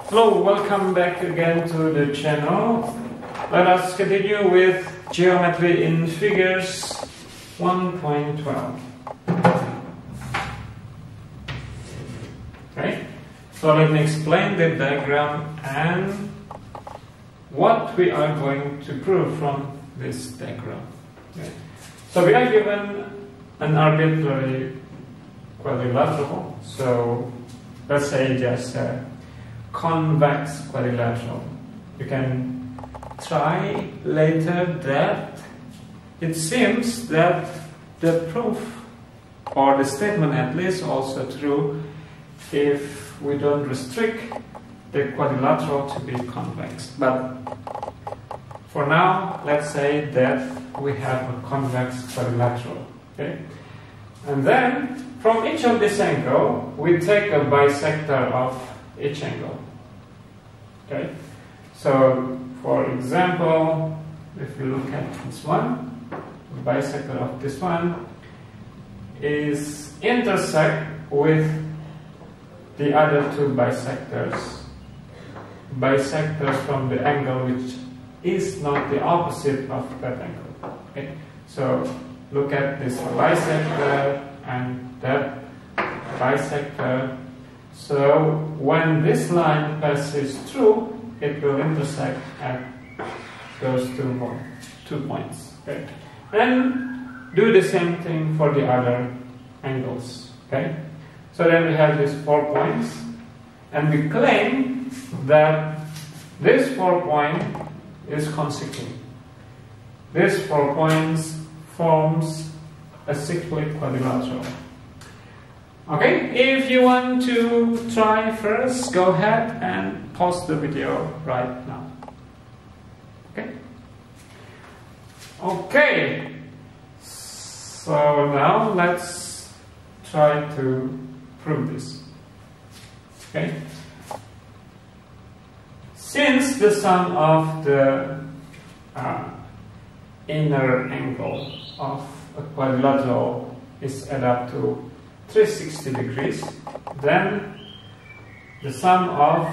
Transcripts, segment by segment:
Hello, welcome back again to the channel. Let us continue with geometry in figures 1.12. Okay, so let me explain the diagram and what we are going to prove from this diagram. Okay. So we are given an arbitrary quadrilateral, so let's say just a convex quadrilateral. You can try later that it seems that the proof or the statement at least also true if we don't restrict the quadrilateral to be convex. But for now, let's say that we have a convex quadrilateral. Okay? And then from each of this angle, we take a bisector of each angle. Okay, so for example, if you look at this one, the bisector of this one is intersect with the other two bisectors. Bisector from the angle which is not the opposite of that angle. Okay, so look at this bisector and that bisector. So when this line passes through, it will intersect at those two points. Okay? And do the same thing for the other angles. Okay? So then we have these 4 points, and we claim that this 4 point is consecutive. This 4 points forms a cyclic quadrilateral. Okay, if you want to try first, go ahead and pause the video right now. Okay? Okay, so now let's try to prove this. Okay? Since the sum of the inner angle of a quadrilateral is add up to 360 degrees, then the sum of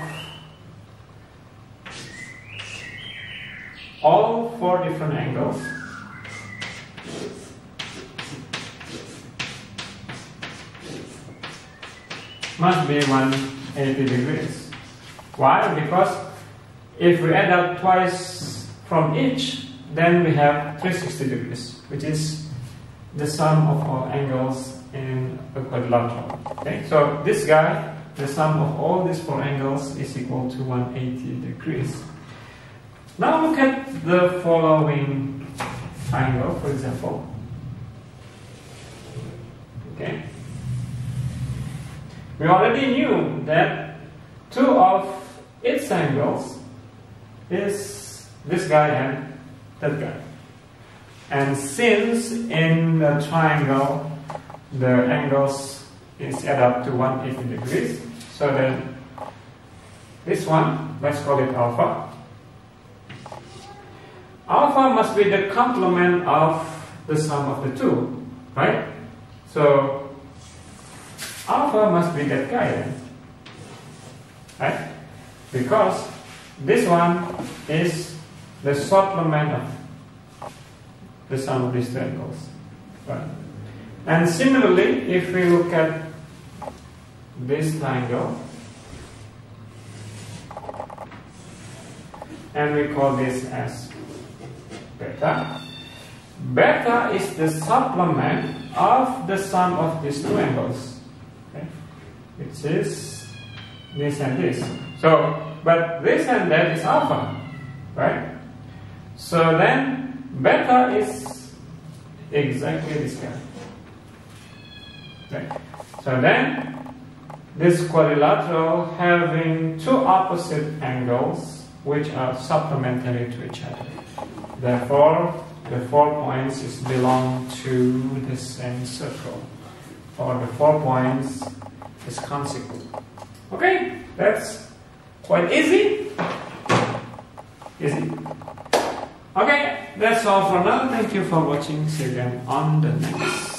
all 4 different angles must be 180 degrees. Why? Because if we add up twice from each, then we have 360 degrees, which is the sum of all angles in a quadrilateral. Okay, so this guy, the sum of all these 4 angles is equal to 180 degrees. Now look at the following triangle, for example. Okay, we already knew that 2 of its angles is this guy and that guy. And since in the triangle the angles is add up to 180 degrees, so then this one, let's call it alpha. Alpha must be the complement of the sum of the 2, right? So alpha must be that guy then, right? Because this one is the supplement of the sum of these 2 angles, right? And similarly, if we look at this triangle and we call this as beta, beta is the supplement of the sum of these 2 angles, okay? Which is this and this. So, but this and that is alpha, right? So then beta is exactly this guy. Okay. So then this quadrilateral having 2 opposite angles which are supplementary to each other. Therefore, the 4 points is belong to the same circle, or the 4 points is consequent. Okay, that's quite easy. Easy. Okay, that's all for now. Thank you for watching. See you again on the next